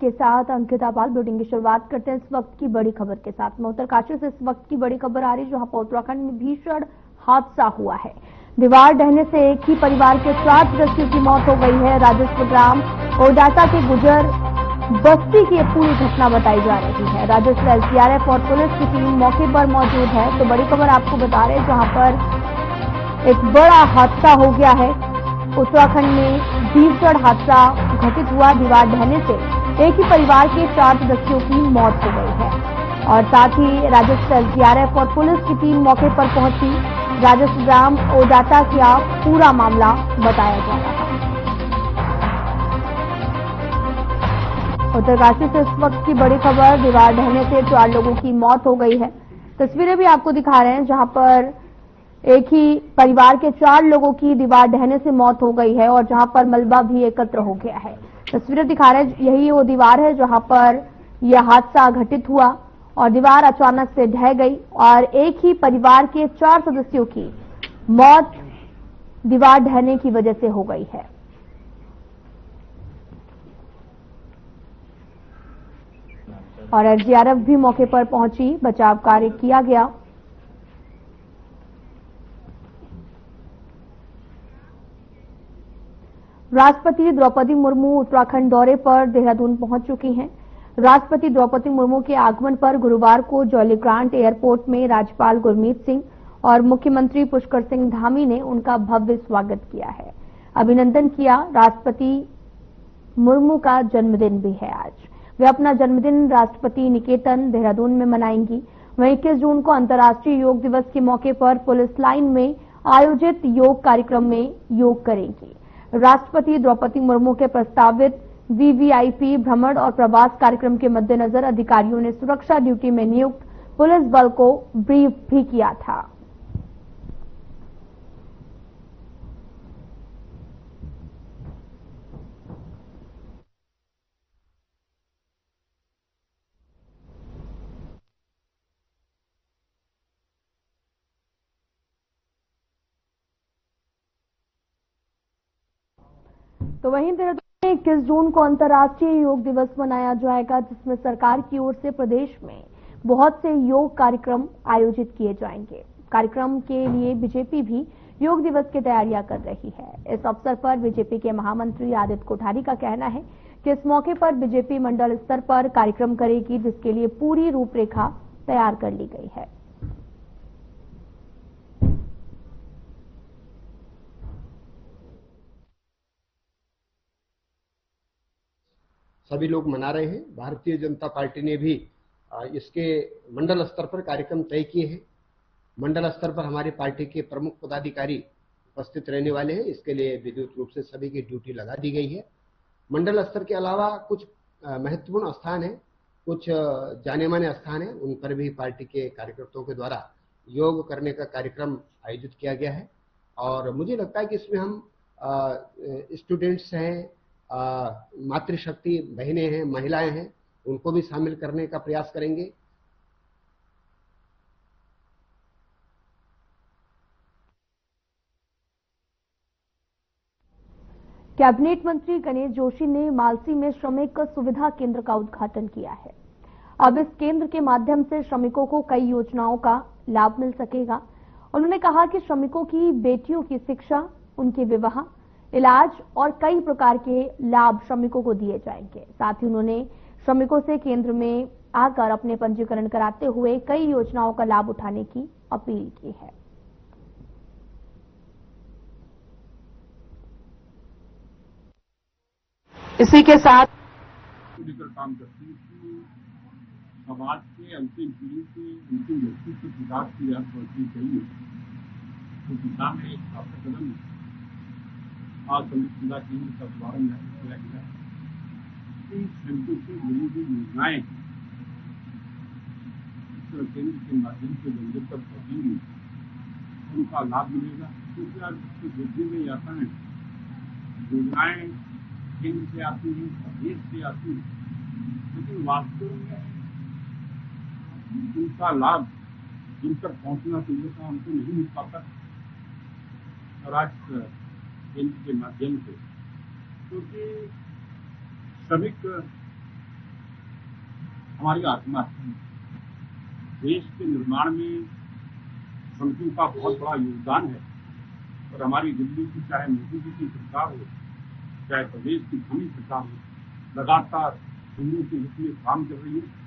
आपके साथ अंकिता पाल। बुलेटिन की शुरुआत करते हैं इस वक्त की बड़ी खबर के साथ में। उत्तरकाशी से इस वक्त की बड़ी खबर आ रही है, जहां पर उत्तराखंड में भीषण हादसा हुआ है। दीवार ढहने से एक ही परिवार के 4 सदस्यों की मौत हो गई है। राजस्व ग्राम ओडासा के गुजर बस्ती की पूरी घटना बताई जा रही है। राजस्व एसडीआरएफ और पुलिस की टीम मौके पर मौजूद है। तो बड़ी खबर आपको बता रहे हैं, जहां पर एक बड़ा हादसा हो गया है। उत्तराखंड में भीषण हादसा घटित हुआ। दीवार ढहने से एक ही परिवार के 4 सदस्यों की मौत हो गई है और साथ ही राजस्व एसडीआरएफ और पुलिस की टीम मौके पर पहुंची। राजस्व ग्राम ओडासा का पूरा मामला बताया जा रहा है। उत्तरकाशी से इस वक्त की बड़ी खबर, दीवार ढहने से 4 लोगों की मौत हो गई है। तस्वीरें भी आपको दिखा रहे हैं, जहां पर एक ही परिवार के 4 लोगों की दीवार ढहने से मौत हो गई है और जहां पर मलबा भी एकत्र हो गया है। तस्वीरें दिखा रहे हैं, यही वो दीवार है जहां पर यह हादसा घटित हुआ और दीवार अचानक से ढह गई और एक ही परिवार के 4 सदस्यों की मौत दीवार ढहने की वजह से हो गई है। और एसडीआरएफ भी मौके पर पहुंची, बचाव कार्य किया गया। राष्ट्रपति द्रौपदी मुर्मू उत्तराखंड दौरे पर देहरादून पहुंच चुकी हैं। राष्ट्रपति द्रौपदी मुर्मू के आगमन पर गुरुवार को जौलीग्रांट एयरपोर्ट में राज्यपाल गुरमीत सिंह और मुख्यमंत्री पुष्कर सिंह धामी ने उनका भव्य स्वागत किया है, अभिनंदन किया। राष्ट्रपति मुर्मू का जन्मदिन भी है आज। वे अपना जन्मदिन राष्ट्रपति निकेतन देहरादून में मनाएंगी। वहीं 21 जून को अंतर्राष्ट्रीय योग दिवस के मौके पर पुलिस लाइन में आयोजित योग कार्यक्रम में योग करेंगी। राष्ट्रपति द्रौपदी मुर्मू के प्रस्तावित वीवीआईपी भ्रमण और प्रवास कार्यक्रम के मद्देनजर अधिकारियों ने सुरक्षा ड्यूटी में नियुक्त पुलिस बल को ब्रीफ भी किया था। तो वहीं देहरादून में 21 जून को अंतर्राष्ट्रीय योग दिवस मनाया जाएगा, जिसमें सरकार की ओर से प्रदेश में बहुत से योग कार्यक्रम आयोजित किए जाएंगे। कार्यक्रम के लिए बीजेपी भी योग दिवस की तैयारियां कर रही है। इस अवसर पर बीजेपी के महामंत्री आदित्य कोठारी का कहना है कि इस मौके पर बीजेपी मंडल स्तर पर कार्यक्रम करेगी, जिसके लिए पूरी रूपरेखा तैयार कर ली गई है। सभी लोग मना रहे हैं। भारतीय जनता पार्टी ने भी इसके मंडल स्तर पर कार्यक्रम तय किए हैं। मंडल स्तर पर हमारी पार्टी के प्रमुख पदाधिकारी उपस्थित रहने वाले हैं। इसके लिए विद्युत रूप से सभी की ड्यूटी लगा दी गई है। मंडल स्तर के अलावा कुछ महत्वपूर्ण स्थान है, कुछ जाने माने स्थान है, उन पर भी पार्टी के कार्यकर्ताओं के द्वारा योग करने का कार्यक्रम आयोजित किया गया है। और मुझे लगता है कि इसमें हम स्टूडेंट्स हैं, मातृशक्ति बहनें हैं, महिलाएं हैं, उनको भी शामिल करने का प्रयास करेंगे। कैबिनेट मंत्री गणेश जोशी ने मालसी में श्रमिक सुविधा केंद्र का उद्घाटन किया है। अब इस केंद्र के माध्यम से श्रमिकों को कई योजनाओं का लाभ मिल सकेगा। उन्होंने कहा कि श्रमिकों की बेटियों की शिक्षा, उनके विवाह, इलाज और कई प्रकार के लाभ श्रमिकों को दिए जाएंगे। साथ ही उन्होंने श्रमिकों से केंद्र में आकर अपने पंजीकरण कराते हुए कई योजनाओं का लाभ उठाने की अपील की है। इसी के साथ काम करती है कि समाज के अंतिम पीढ़ी के अंतिम व्यक्ति की विकास की याद पहुंचनी चाहिए। तो दिशा में एक सार्थक कदम आज संविदा केंद्र का शुभारंभ किया गया। श्रमिकों से जुड़ी हुई योजनाएं केंद्र के माध्यम से मंदिर तक पहुंचेंगी, उनका लाभ मिलेगा। क्योंकि आज वृद्धि में आता है, योजनाएं केंद्र से आती हैं, प्रदेश से आती हैं, लेकिन वास्तव में उनका लाभ जिन तक पहुंचना चाहिए था उनको नहीं मिल पाता। और आज केंद्र के माध्यम से, क्योंकि श्रमिक हमारी आत्मा है। देश के निर्माण में संतों का बहुत बड़ा योगदान है और हमारी दिल्ली की चाहे मोदी जी की सरकार हो, चाहे प्रदेश की पूरी सरकार हो, लगातार हिंदुओं के हित में काम कर रही है।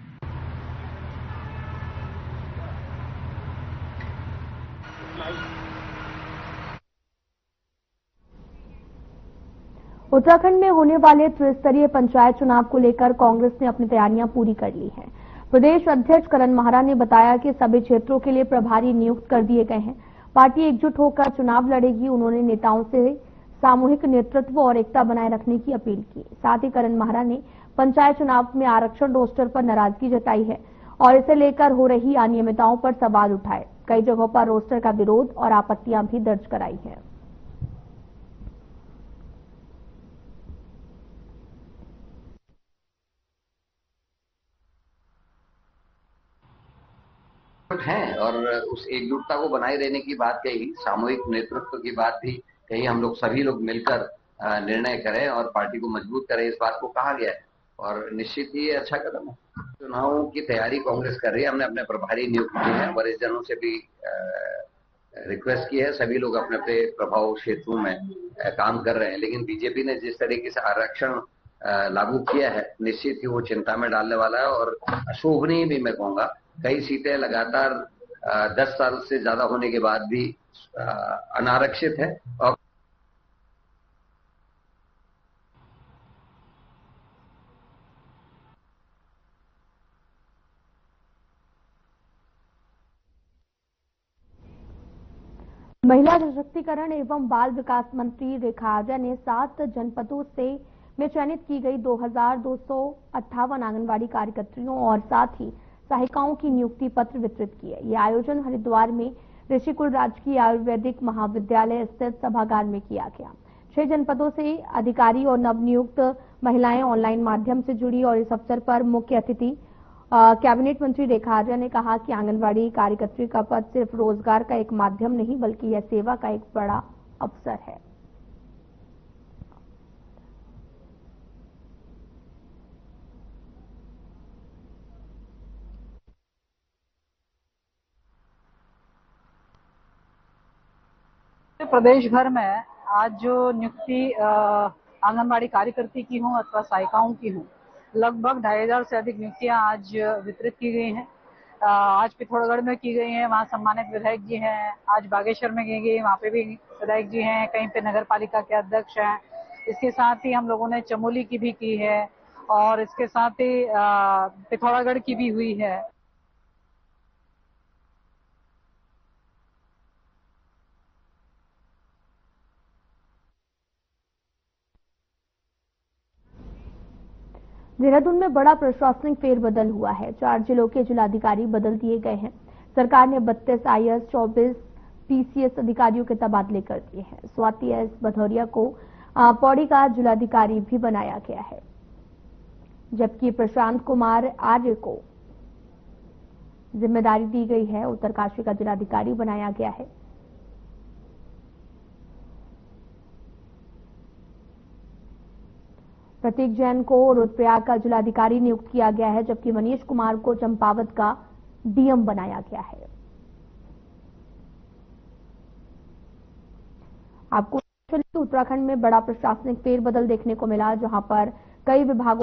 उत्तराखंड में होने वाले त्रिस्तरीय पंचायत चुनाव को लेकर कांग्रेस ने अपनी तैयारियां पूरी कर ली हैं। प्रदेश अध्यक्ष करण माहरा ने बताया कि सभी क्षेत्रों के लिए प्रभारी नियुक्त कर दिए गए हैं। पार्टी एकजुट होकर चुनाव लड़ेगी। उन्होंने नेताओं से सामूहिक नेतृत्व और एकता बनाए रखने की अपील की। साथ ही करण माहरा ने पंचायत चुनाव में आरक्षण रोस्टर पर नाराजगी जताई है और इसे लेकर हो रही अनियमितताओं पर सवाल उठाए। कई जगहों पर रोस्टर का विरोध और आपत्तियां भी दर्ज कराई हैं। हैं और उस एकजुटता को बनाए रहने की बात कही, सामूहिक नेतृत्व की बात भी कही। हम लोग सभी लोग मिलकर निर्णय करें और पार्टी को मजबूत करें, इस बात को कहा गया है और निश्चित ही ये अच्छा कदम है। चुनावों की तैयारी कांग्रेस कर रही है। हमने अपने प्रभारी नियुक्त किए हैं, वरिष्ठ जनों से भी रिक्वेस्ट की है। सभी लोग अपने अपने प्रभाव क्षेत्रों में काम कर रहे हैं, लेकिन बीजेपी ने जिस तरीके से आरक्षण लागू किया है, निश्चित ही वो चिंता में डालने वाला है और अशोभनीय भी मैं कहूंगा। कई सीटें लगातार 10 साल से ज्यादा होने के बाद भी अनारक्षित है और महिला सशक्तिकरण एवं बाल विकास मंत्री रेखा आर्या ने 7 जनपदों से में चयनित की गई 2258 आंगनबाड़ी कार्यकर्तियों और साथ ही सहायिकाओं की नियुक्ति पत्र वितरित किए। ये आयोजन हरिद्वार में ऋषिकुल राजकीय आयुर्वेदिक महाविद्यालय स्थित सभागार में किया गया। 6 जनपदों से अधिकारी और नवनियुक्त महिलाएं ऑनलाइन माध्यम से जुड़ी और इस अवसर पर मुख्य अतिथि कैबिनेट मंत्री रेखा आर्या ने कहा कि आंगनबाड़ी कार्यकर्त्री का पद सिर्फ रोजगार का एक माध्यम नहीं बल्कि यह सेवा का एक बड़ा अवसर है। प्रदेश भर में आज जो नियुक्ति आंगनबाड़ी कार्यकर्ती की हूँ अथवा सहायिकाओं की हूँ, लगभग 2500 से अधिक नियुक्तियां आज वितरित की गई हैं। आज पिथौरागढ़ में की गई हैं, वहाँ सम्मानित विधायक जी हैं। आज बागेश्वर में की गई, वहाँ पे भी विधायक जी हैं। कहीं पे नगर पालिका के अध्यक्ष हैं। इसके साथ ही हम लोगों ने चमोली की भी की है और इसके साथ ही पिथौरागढ़ की भी हुई है। देहरादून में बड़ा प्रशासनिक फेरबदल हुआ है। 4 जिलों के जिलाधिकारी बदल दिए गए हैं। सरकार ने 32 आईएएस 24 पीसीएस अधिकारियों के तबादले कर दिए हैं। स्वाति एस भदौरिया को पौड़ी का जिलाधिकारी भी बनाया गया है, जबकि प्रशांत कुमार आर्य को जिम्मेदारी दी गई है, उत्तरकाशी का जिलाधिकारी बनाया गया है। प्रतीक जैन को रुद्रप्रयाग का जिलाधिकारी नियुक्त किया गया है, जबकि मनीष कुमार को चंपावत का डीएम बनाया गया है। आपको उत्तराखंड में बड़ा प्रशासनिक फेरबदल देखने को मिला, जहां पर कई विभागों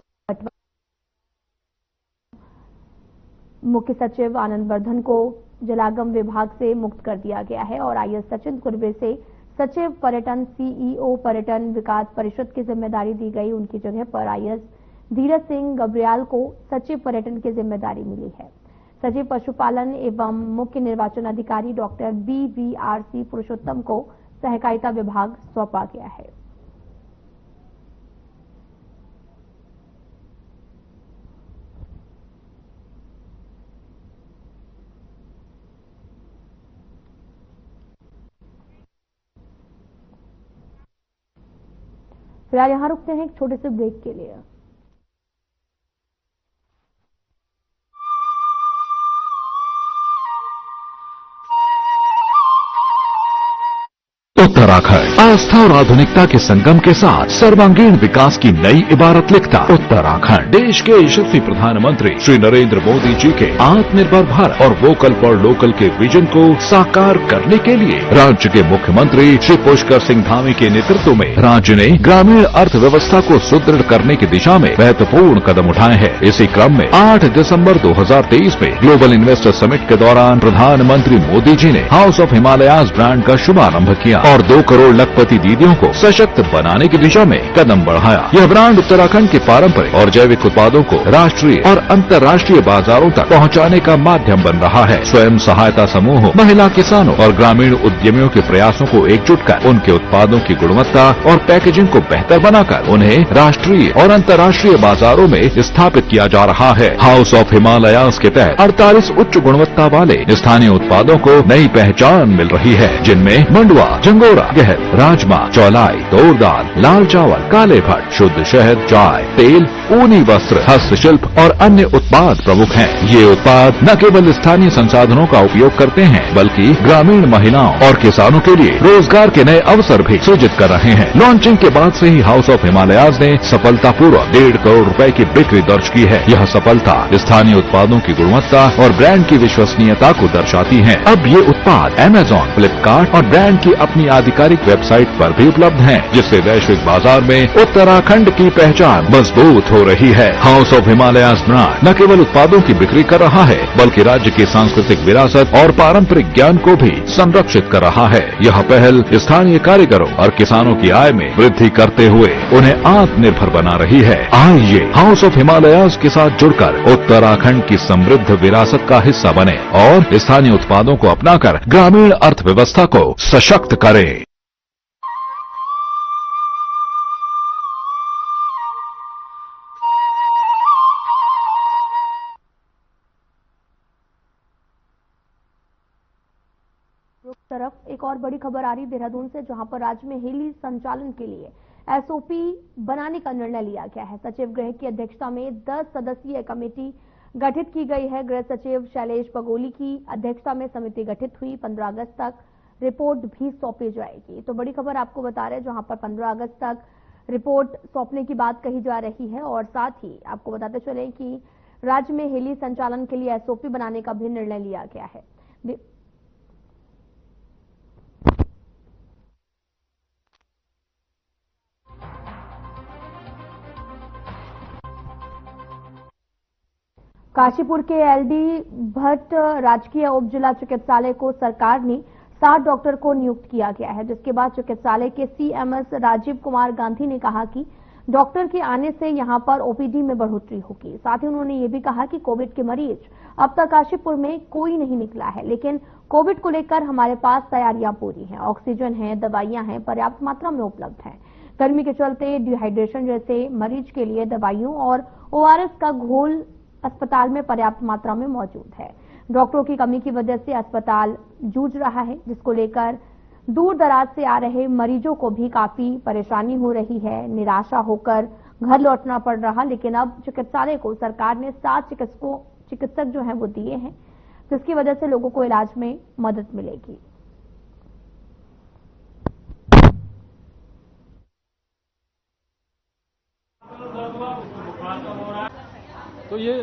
मुख्य सचिव आनंद वर्धन को जलागम विभाग से मुक्त कर दिया गया है और आईएएस सचिन कुर्वे से सचिव पर्यटन सीईओ पर्यटन विकास परिषद की जिम्मेदारी दी गई। उनकी जगह पर आईएएस धीरज सिंह गब्रियाल को सचिव पर्यटन की जिम्मेदारी मिली है। सचिव पशुपालन एवं मुख्य निर्वाचन अधिकारी डॉक्टर BVRC पुरुषोत्तम को सहकारिता विभाग सौंपा गया है। फिलहाल यहां रुकते हैं एक छोटे से ब्रेक के लिए। उत्तराखंड आस्था और आधुनिकता के संगम के साथ सर्वांगीण विकास की नई इबारत लिखता उत्तराखंड देश के यशस्वी प्रधानमंत्री श्री नरेंद्र मोदी जी के आत्मनिर्भर भारत और वोकल फॉर लोकल के विजन को साकार करने के लिए राज्य के मुख्यमंत्री श्री पुष्कर सिंह धामी के नेतृत्व में राज्य ने ग्रामीण अर्थव्यवस्था को सुदृढ़ करने की दिशा में महत्वपूर्ण कदम उठाए हैं। इसी क्रम में 8 दिसंबर 2023 में ग्लोबल इन्वेस्टर समिट के दौरान प्रधानमंत्री मोदी जी ने हाउस ऑफ हिमालयाज ब्रांड का शुभारंभ किया और 2 करोड़ लखपति दीदियों को सशक्त बनाने की दिशा में कदम बढ़ाया। यह ब्रांड उत्तराखंड के पारंपरिक और जैविक उत्पादों को राष्ट्रीय और अंतर्राष्ट्रीय बाजारों तक पहुंचाने का माध्यम बन रहा है। स्वयं सहायता समूहों, महिला किसानों और ग्रामीण उद्यमियों के प्रयासों को एकजुट कर उनके उत्पादों की गुणवत्ता और पैकेजिंग को बेहतर बनाकर उन्हें राष्ट्रीय और अंतर्राष्ट्रीय बाजारों में स्थापित किया जा रहा है। हाउस ऑफ हिमालयाज के तहत 48 उच्च गुणवत्ता वाले स्थानीय उत्पादों को नई पहचान मिल रही है, जिनमें मंडुआ, झंगोरा, गहर, राजमा, चौलाई, तोर दाल, लाल चावल, काले भट्ट, शुद्ध शहद, चाय, तेल, ऊनी वस्त्र, हस्तशिल्प और अन्य उत्पाद प्रमुख हैं। ये उत्पाद न केवल स्थानीय संसाधनों का उपयोग करते हैं बल्कि ग्रामीण महिलाओं और किसानों के लिए रोजगार के नए अवसर भी सृजित कर रहे हैं। लॉन्चिंग के बाद से ही हाउस ऑफ हिमालयाज ने सफलतापूर्वक 1.5 करोड़ रुपए की बिक्री दर्ज की है। यह सफलता स्थानीय उत्पादों की गुणवत्ता और ब्रांड की विश्वसनीयता को दर्शाती है। अब ये उत्पाद अमेजॉन, फ्लिपकार्ट और ब्रांड की अपनी आधिकारिक वेबसाइट पर भी उपलब्ध हैं, जिससे वैश्विक बाजार में उत्तराखंड की पहचान मजबूत हो रही है। हाउस ऑफ हिमालयाज ब्रांड न केवल उत्पादों की बिक्री कर रहा है बल्कि राज्य की सांस्कृतिक विरासत और पारंपरिक ज्ञान को भी संरक्षित कर रहा है। यह पहल स्थानीय कारीगरों और किसानों की आय में वृद्धि करते हुए उन्हें आत्मनिर्भर बना रही है। आइए हाउस ऑफ हिमालयाज के साथ जुड़कर उत्तराखंड की समृद्ध विरासत का हिस्सा बने और स्थानीय उत्पादों को अपनाकर ग्रामीण अर्थव्यवस्था को सशक्त करें। तरफ एक और बड़ी खबर आ रही देहरादून से, जहां पर राज्य में हेली संचालन के लिए एसओपी बनाने का निर्णय लिया गया है। सचिव गृह की अध्यक्षता में 10 सदस्यीय कमेटी गठित की गई है। गृह सचिव शैलेश बगोली की अध्यक्षता में समिति गठित हुई। 15 अगस्त तक रिपोर्ट भी सौंपी जाएगी। तो बड़ी खबर आपको बता रहे हैं, जहां पर 15 अगस्त तक रिपोर्ट सौंपने की बात कही जा रही है। और साथ ही आपको बताते चले कि राज्य में हेली संचालन के लिए एसओपी बनाने का भी निर्णय लिया गया है। काशीपुर के एलडी भट्ट राजकीय उप जिला चिकित्सालय को सरकार ने 7 डॉक्टर को नियुक्त किया गया है, जिसके बाद चिकित्सालय के सीएमएस राजीव कुमार गांधी ने कहा कि डॉक्टर के आने से यहां पर ओपीडी में बढ़ोतरी होगी। साथ ही उन्होंने ये भी कहा कि कोविड के मरीज अब तक काशीपुर में कोई नहीं निकला है, लेकिन कोविड को लेकर हमारे पास तैयारियां पूरी हैं। ऑक्सीजन है, दवाइयां हैं, पर्याप्त मात्रा में उपलब्ध हैं। गर्मी के चलते डिहाइड्रेशन जैसे मरीज के लिए दवाइयों और ओआरएस का घोल अस्पताल में पर्याप्त मात्रा में मौजूद है। डॉक्टरों की कमी की वजह से अस्पताल जूझ रहा है, जिसको लेकर दूर दराज से आ रहे मरीजों को भी काफी परेशानी हो रही है। निराशा होकर घर लौटना पड़ रहा। लेकिन अब चिकित्सालय को सरकार ने 7 चिकित्सक जो हैं वो दिए हैं, जिसकी वजह से लोगों को इलाज में मदद मिलेगी। तो ये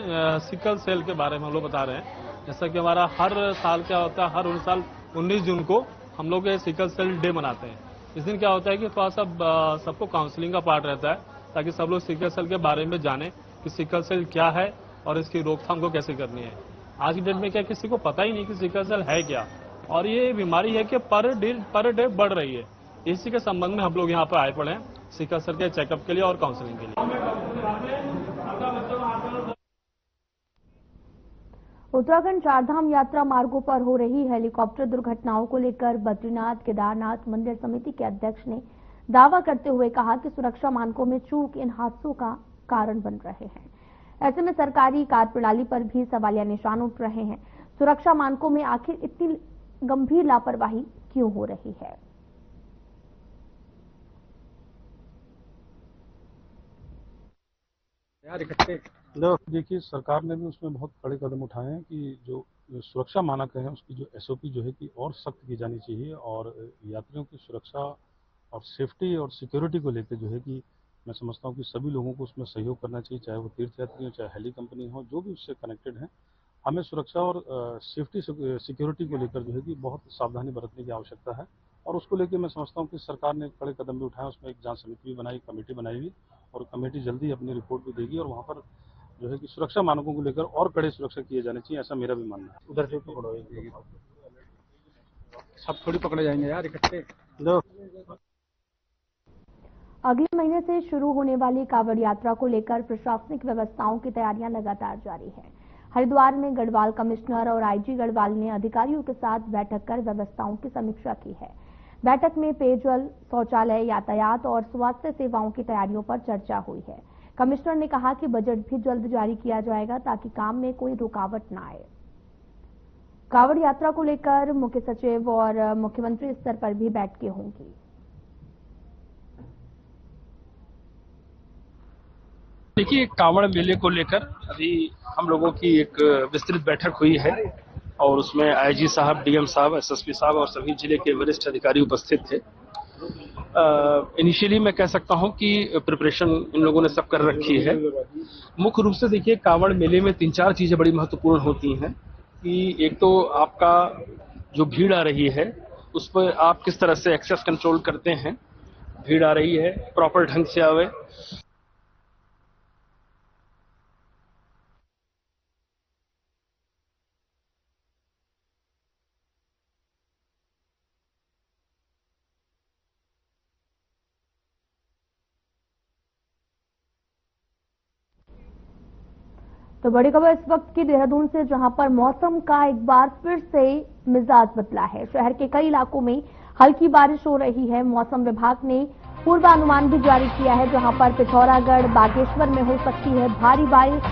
सिकल सेल के बारे में हम लोग बता रहे हैं। जैसा कि हमारा हर साल क्या होता है, हर 19 जून को हम लोग ये सिकल सेल डे मनाते हैं। इस दिन क्या होता है कि थोड़ा सा सबको काउंसलिंग का पार्ट रहता है, ताकि सब लोग सिकल सेल के बारे में जाने कि सिकल सेल क्या है और इसकी रोकथाम को कैसे करनी है। आज की डेट में क्या किसी को पता ही नहीं कि सिकल सेल है क्या, और ये बीमारी है कि पर डे बढ़ रही है। इसी के संबंध में हम लोग यहाँ पर आए पड़े हैं सिकल सेल के चेकअप के लिए और काउंसलिंग के लिए। उत्तराखंड चारधाम यात्रा मार्गों पर हो रही हेलीकॉप्टर दुर्घटनाओं को लेकर बद्रीनाथ केदारनाथ मंदिर समिति के अध्यक्ष ने दावा करते हुए कहा कि सुरक्षा मानकों में चूक इन हादसों का कारण बन रहे हैं। ऐसे में सरकारी कार्यप्रणाली पर भी सवालिया निशान उठ रहे हैं। सुरक्षा मानकों में आखिर इतनी गंभीर लापरवाही क्यों हो रही है? देखिए, सरकार ने भी उसमें बहुत बड़े कदम उठाए हैं कि जो सुरक्षा मानक है उसकी जो एसओपी जो है कि और सख्त की जानी चाहिए, और यात्रियों की सुरक्षा और सेफ्टी और सिक्योरिटी को लेकर जो है कि मैं समझता हूँ कि सभी लोगों को उसमें सहयोग करना चाहिए, चाहे वो तीर्थयात्री हो, चाहे हेली कंपनी हो, जो भी उससे कनेक्टेड है। हमें सुरक्षा और सेफ्टी सिक्योरिटी को लेकर जो है कि बहुत सावधानी बरतने की आवश्यकता है, और उसको लेकर मैं समझता हूँ कि सरकार ने कड़े कदम भी उठाए। उसमें एक जांच समिति भी बनाई, कमेटी बनाई हुई, और कमेटी जल्दी अपनी रिपोर्ट भी देगी, और वहाँ पर जो है कि सुरक्षा मानकों को लेकर और कड़े सुरक्षा किए जाने चाहिए, ऐसा मेरा भी मानना है। उधर से पकड़ो, सब थोड़ी पकड़े जाएंगे यार इकट्ठे। लो अगले महीने से शुरू होने वाली कांवड़ यात्रा को लेकर प्रशासनिक व्यवस्थाओं की तैयारियां लगातार जारी है। हरिद्वार में गढ़वाल कमिश्नर और आईजी गढ़वाल ने अधिकारियों के साथ बैठक कर व्यवस्थाओं की समीक्षा की है। बैठक में पेयजल, शौचालय, यातायात और स्वास्थ्य सेवाओं की तैयारियों पर चर्चा हुई है। कमिश्नर ने कहा कि बजट भी जल्द जारी किया जाएगा ताकि काम में कोई रुकावट न आए। कांवड़ यात्रा को लेकर मुख्य सचिव और मुख्यमंत्री स्तर पर भी बैठकें होंगी। देखिए, कांवड़ मेले को लेकर अभी हम लोगों की एक विस्तृत बैठक हुई है, और उसमें आईजी साहब, डीएम साहब, एसएसपी साहब और सभी जिले के वरिष्ठ अधिकारी उपस्थित थे। इनिशियली मैं कह सकता हूं कि प्रिपरेशन इन लोगों ने सब कर रखी है। मुख्य रूप से देखिए, कांवड़ मेले में 3-4 चीजें बड़ी महत्वपूर्ण होती हैं कि एक तो आपका जो भीड़ आ रही है उस पर आप किस तरह से एक्सेस कंट्रोल करते हैं। भीड़ आ रही है, प्रॉपर ढंग से आवे। तो बड़ी खबर इस वक्त की देहरादून से, जहां पर मौसम का एक बार फिर से मिजाज बदला है। शहर के कई इलाकों में हल्की बारिश हो रही है। मौसम विभाग ने पूर्वानुमान भी जारी किया है, जहां पर पिथौरागढ़, बागेश्वर में हो सकती है भारी बारिश।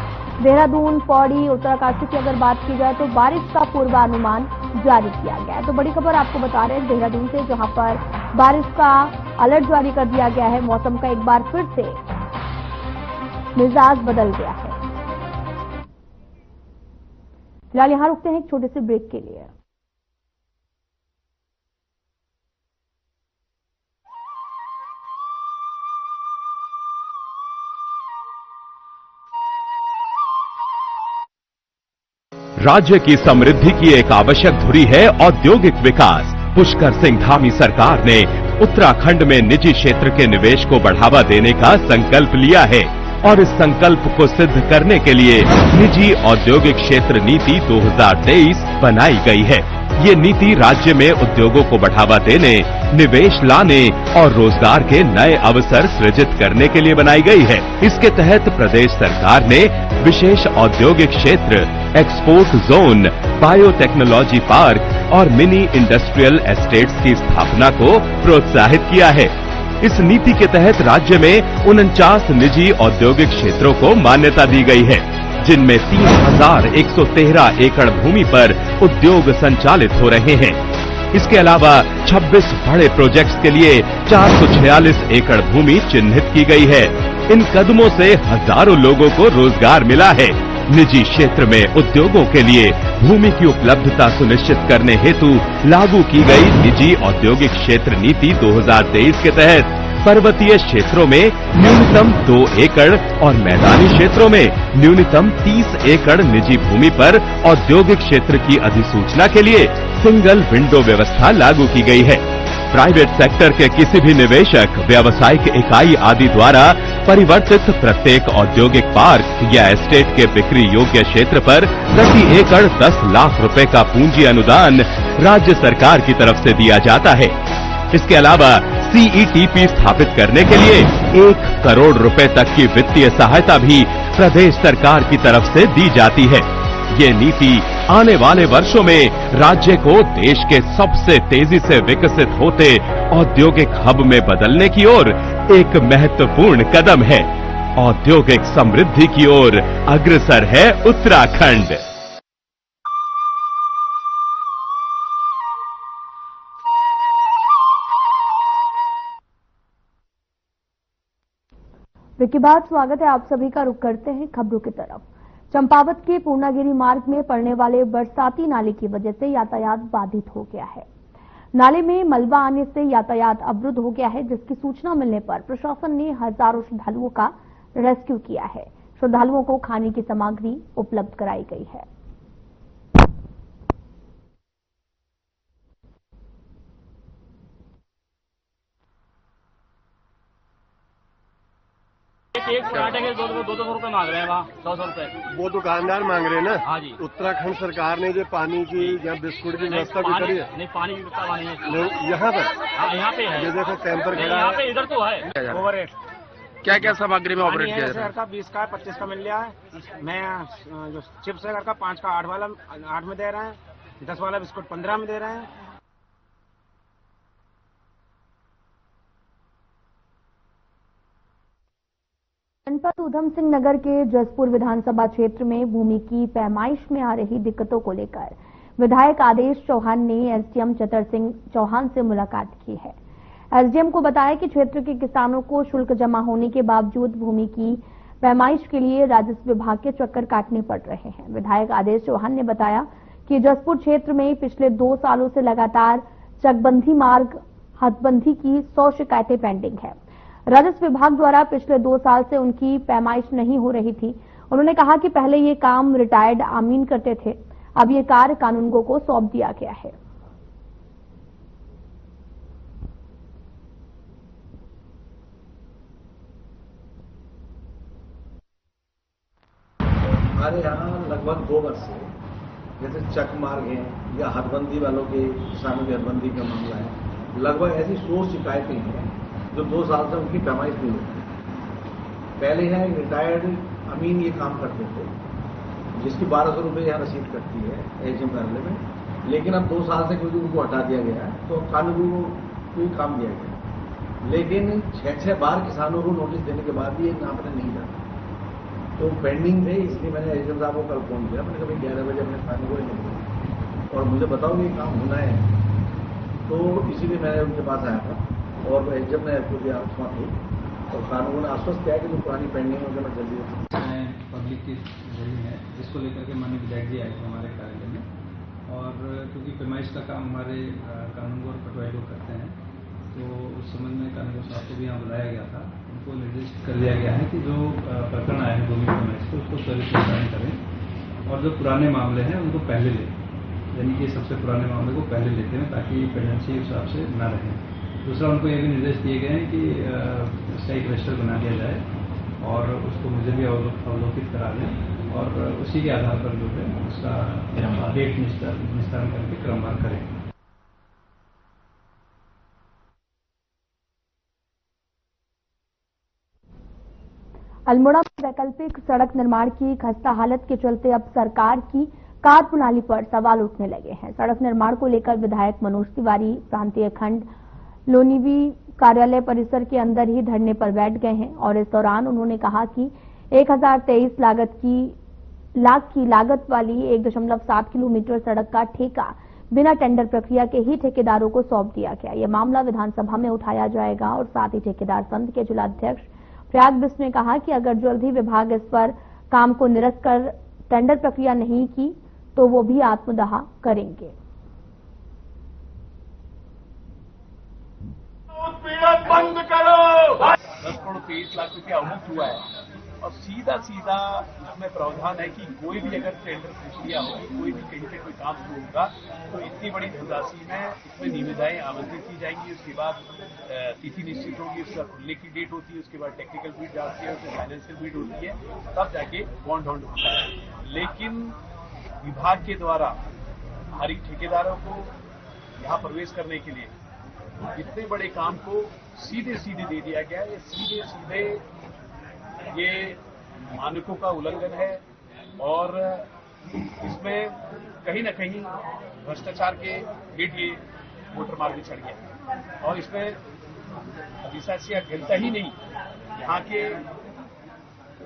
देहरादून, पौड़ी, उत्तरकाशी की अगर बात की जाए तो बारिश का पूर्वानुमान जारी किया गया है। तो बड़ी खबर आपको बता रहे हैं देहरादून से, जहां पर बारिश का अलर्ट जारी कर दिया गया है। मौसम का एक बार फिर से मिजाज बदल गया है। फिलहाल यहां रुकते हैं एक छोटे से ब्रेक के लिए। राज्य की समृद्धि की एक आवश्यक धुरी है औद्योगिक विकास। पुष्कर सिंह धामी सरकार ने उत्तराखंड में निजी क्षेत्र के निवेश को बढ़ावा देने का संकल्प लिया है, और इस संकल्प को सिद्ध करने के लिए निजी औद्योगिक क्षेत्र नीति 2023 बनाई गई है। ये नीति राज्य में उद्योगों को बढ़ावा देने, निवेश लाने और रोजगार के नए अवसर सृजित करने के लिए बनाई गई है। इसके तहत प्रदेश सरकार ने विशेष औद्योगिक क्षेत्र, एक्सपोर्ट जोन, बायोटेक्नोलॉजी पार्क और मिनी इंडस्ट्रियल एस्टेट्स की स्थापना को प्रोत्साहित किया है। इस नीति के तहत राज्य में 49 निजी औद्योगिक क्षेत्रों को मान्यता दी गई है, जिनमें 3113 एकड़ भूमि पर उद्योग संचालित हो रहे हैं। इसके अलावा 26 बड़े प्रोजेक्ट्स के लिए 446 एकड़ भूमि चिन्हित की गई है। इन कदमों से हजारों लोगों को रोजगार मिला है। निजी क्षेत्र में उद्योगों के लिए भूमि की उपलब्धता सुनिश्चित करने हेतु लागू की गई निजी औद्योगिक क्षेत्र नीति 2023 के तहत पर्वतीय क्षेत्रों में न्यूनतम 2 एकड़ और मैदानी क्षेत्रों में न्यूनतम 30 एकड़ निजी भूमि पर औद्योगिक क्षेत्र की अधिसूचना के लिए सिंगल विंडो व्यवस्था लागू की गई है। प्राइवेट सेक्टर के किसी भी निवेशक, व्यावसायिक इकाई आदि द्वारा परिवर्तित प्रत्येक औद्योगिक पार्क या एस्टेट के बिक्री योग्य क्षेत्र पर प्रति एकड़ 10 लाख रुपए का पूंजी अनुदान राज्य सरकार की तरफ से दिया जाता है। इसके अलावा सीईटीपी स्थापित करने के लिए 1 करोड़ रुपए तक की वित्तीय सहायता भी प्रदेश सरकार की तरफ से दी जाती है। ये नीति आने वाले वर्षों में राज्य को देश के सबसे तेजी से विकसित होते औद्योगिक हब में बदलने की ओर एक महत्वपूर्ण कदम है। औद्योगिक समृद्धि की ओर अग्रसर है उत्तराखंड। ब्रेक के बाद स्वागत है आप सभी का। रुख करते हैं खबरों की तरफ। चंपावत के पूर्णागिरी मार्ग में पड़ने वाले बरसाती नाले की वजह से यातायात बाधित हो गया है। नाले में मलबा आने से यातायात अवरुद्ध हो गया है, जिसकी सूचना मिलने पर प्रशासन ने हजारों श्रद्धालुओं का रेस्क्यू किया है। श्रद्धालुओं को खाने की सामग्री उपलब्ध कराई गई है। एक पराठे के 200 रुपए मांग रहे हैं, वहाँ 100 रुपए। वो दुकानदार मांग रहे हैं ना। हाँ जी। उत्तराखंड सरकार ने जो पानी की या बिस्कुट की व्यवस्था भी करी है। नहीं, पानी की व्यवस्था नहीं है यहाँ पर। हाँ, यहाँ पे है। ये देखो कैंपर खड़ा है। यहाँ पे इधर तो है। ओवरहेड क्या क्या सामग्री में ऑपरेट किया घर का 20 का 25 का मिल रहा है। मैं जो चिप्स है घर का 5 का 8 वाला 8 में दे रहे हैं, 10 वाला बिस्कुट 15 में दे रहे हैं। जनपद ऊधम सिंह नगर के जसपुर विधानसभा क्षेत्र में भूमि की पैमाइश में आ रही दिक्कतों को लेकर विधायक आदेश चौहान ने एसडीएम चतर सिंह चौहान से मुलाकात की है। एसडीएम को बताया कि क्षेत्र के किसानों को शुल्क जमा होने के बावजूद भूमि की पैमाइश के लिए राजस्व विभाग के चक्कर काटने पड़ रहे हैं। विधायक आदेश चौहान ने बताया कि जसपुर क्षेत्र में पिछले 2 सालों से लगातार चकबंदी मार्ग हदबंदी की 100 शिकायतें पेंडिंग है। राजस्व विभाग द्वारा पिछले 2 साल से उनकी पैमाइश नहीं हो रही थी। उन्होंने कहा कि पहले ये काम रिटायर्ड आमीन करते थे, अब ये कार्य कानूनगो को सौंप दिया गया है। हमारे यहाँ लगभग 2 वर्ष से जैसे चक मार्ग है या हदबंदी वालों के किसानों की हदबंदी का मामला है, लगभग ऐसी 100 शिकायतें हैं जो 2 साल से उनकी पैमाइश नहीं होती। पहले यहाँ एक रिटायर्ड अमीन ये काम करते थे, जिसकी 1200 रुपये यहाँ रसीद कटती है एसडीएम कार्यालय में, लेकिन अब 2 साल से क्योंकि उनको हटा दिया गया है तो कानून को काम दिया गया। लेकिन 6-6 बार किसानों को नोटिस देने के बाद भी ये नापने नहीं जाता, तो पेंडिंग थे। इसलिए मैंने एसडीएम साहब को कल फोन किया। मैंने कहा 11 बजे अपने थाने को नहीं और मुझे बताओ ये काम होना है, तो इसीलिए मैंने उनके पास आया था और एसडीएम ने आपको दिया आत्मा थी और कानून ने आश्वस्त किया कि जो पुरानी पेंडिंग है मैं जल्दी पब्लिक की जरूरी है, जिसको लेकर के माननीय विधायक जी आए थे हमारे कार्यालय में। और क्योंकि पैमाइश का काम हमारे कानूनगो और पटवारी लोग करते हैं, तो उस संबंध में कानूनगो साहब को भी यहाँ बुलाया गया था। उनको निर्देशित कर दिया गया है कि जो प्रकरण आए हैं भूमि पैमाइश को उसको त्वरित निस्तारण करें और जो पुराने मामले हैं उनको पहले लें, यानी कि सबसे पुराने मामले को पहले लेते हैं ताकि पेंडेंसी उस हिसाब से न रहे। दूसरा, उनको ये भी निर्देश दिए गए हैं कि उसका एक रजिस्टर बना दिया जाए और उसको मुझे भी अवलोकित करा दें और उसी के आधार पर जो है उसका डेट निस्तारण करके क्रमवार करें। अल्मोड़ा में वैकल्पिक सड़क निर्माण की खस्ता हालत के चलते अब सरकार की कार्य प्रणाली पर सवाल उठने लगे हैं। सड़क निर्माण को लेकर विधायक मनोज तिवारी प्रांतीय खंड लोनीवी कार्यालय परिसर के अंदर ही धरने पर बैठ गए हैं और इस दौरान उन्होंने कहा कि 1023 लाख की लागत वाली 1.7 किलोमीटर सड़क का ठेका बिना टेंडर प्रक्रिया के ही ठेकेदारों को सौंप दिया गया। यह मामला विधानसभा में उठाया जाएगा और साथ ही ठेकेदार संघ के जिलाध्यक्ष प्रयाग बिष्ट ने कहा कि अगर जल्द ही विभाग इस पर काम को निरस्त कर टेंडर प्रक्रिया नहीं की तो वो भी आत्मदाह करेंगे। बंद करो। 10 करोड़ 23 लाख रुपया अमुक्त हुआ है और सीधा सीधा इसमें प्रावधान है कि कोई भी अगर टेंडर प्रक्रिया होगी, कोई भी कहीं से कोई काम शुरू होगा तो इतनी बड़ी धनराशि में इसमें निविदाएं आमंत्रित की जाएंगी। उसके बाद तिथि निश्चित होगी, उसका खुलने की डेट होती है, उसके बाद टेक्निकल बीट जाती है, उसमें फाइनेंशियल बीट होती है, तब जाके बॉन्ड होल्ड होता है। लेकिन विभाग के द्वारा हमारी ठेकेदारों को यहाँ प्रवेश करने के लिए इतने बड़े काम को सीधे सीधे दे दिया गया है। सीधे सीधे ये मानकों का उल्लंघन है और इसमें कहीं न कहीं भ्रष्टाचार के गेट ये मोटर मार्ग चढ़ गया और इसमें अधिशासी गिरता ही नहीं, यहाँ के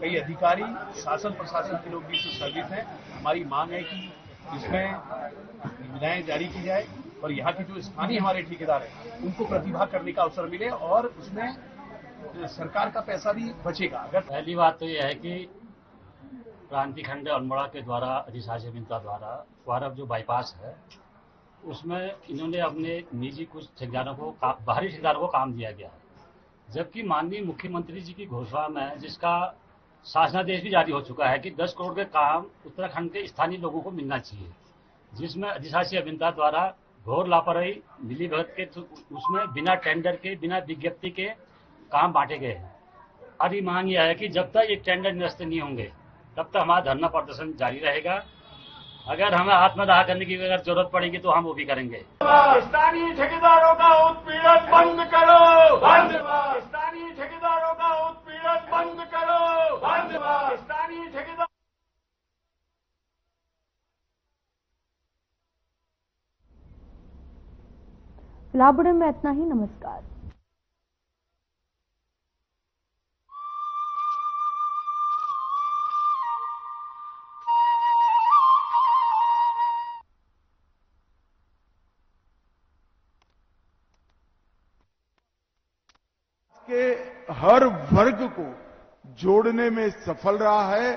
कई अधिकारी शासन प्रशासन के लोग भी इससे सर्विस हैं। हमारी मांग है कि इसमें निविदाएं जारी की जाए और यहाँ के जो स्थानीय हमारे ठेकेदार हैं उनको प्रतिभा करने का अवसर मिले और उसमें सरकार का पैसा भी बचेगा। अगर पहली बात तो यह है कि क्रांतिखंड अल्मोड़ा के द्वारा अधिशासी अभियंता द्वारा वारब जो बाईपास है उसमें इन्होंने अपने निजी कुछ ठेकेदारों को बाहरी ठेकेदारों को काम दिया गया है, जबकि माननीय मुख्यमंत्री जी की घोषणा में जिसका शासनादेश भी जारी हो चुका है कि 10 करोड़ के काम उत्तराखंड के स्थानीय लोगों को मिलना चाहिए, जिसमें अधिशासी अभियंता द्वारा घोर लापरवाही मिलीभगत के उसमें बिना टेंडर के बिना विज्ञप्ति के काम बांटे गए हैं। हमारी मांग यह है कि जब तक ये टेंडर निरस्त नहीं होंगे तब तक हमारा धरना प्रदर्शन जारी रहेगा। अगर हमें आत्मदाह करने की अगर जरूरत पड़ेगी तो हम वो भी करेंगे। स्थानीय ठेकेदारों का उत्पीड़न बंद करो, बंद। स्थानीय ठेकेदारों का उत्पीड़न बंद करो, बंद। स्थानीय ठेकेदार फिलहाल बुलेटिन में इतना ही। नमस्कार। के हर वर्ग को जोड़ने में सफल रहा है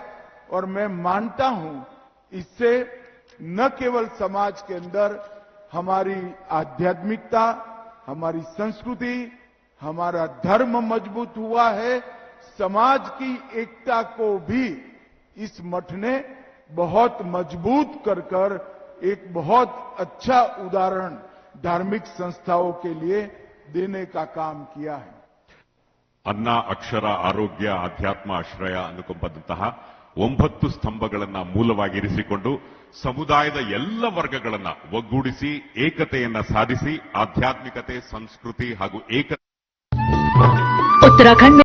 और मैं मानता हूं इससे न केवल समाज के अंदर हमारी आध्यात्मिकता, हमारी संस्कृति, हमारा धर्म मजबूत हुआ है, समाज की एकता को भी इस मठ ने बहुत मजबूत कर एक बहुत अच्छा उदाहरण धार्मिक संस्थाओं के लिए देने का काम किया है। ಅನ್ನ ಅಕ್ಷರ ಆರೋಗ್ಯ ಅಧ್ಯಾತ್ಮ ಆಶ್ರಯ ಅನ್ನುಕೊಂಬಂತಹ 9 ಸ್ತಂಭಗಳನ್ನ ಮೂಲವಾಗಿರಿಸಿಕೊಂಡು ಸಮುದಾಯದ ಎಲ್ಲ ವರ್ಗಗಳನ್ನ ಒಗ್ಗೂಡಿಸಿ ಏಕತೆಯನ್ನ ಸಾಧಿಸಿ ಆಧ್ಯಾತ್ಮಿಕತೆ, ಸಂಸ್ಕೃತಿ ಹಾಗೂ ಏಕತೆ उत्तराखंड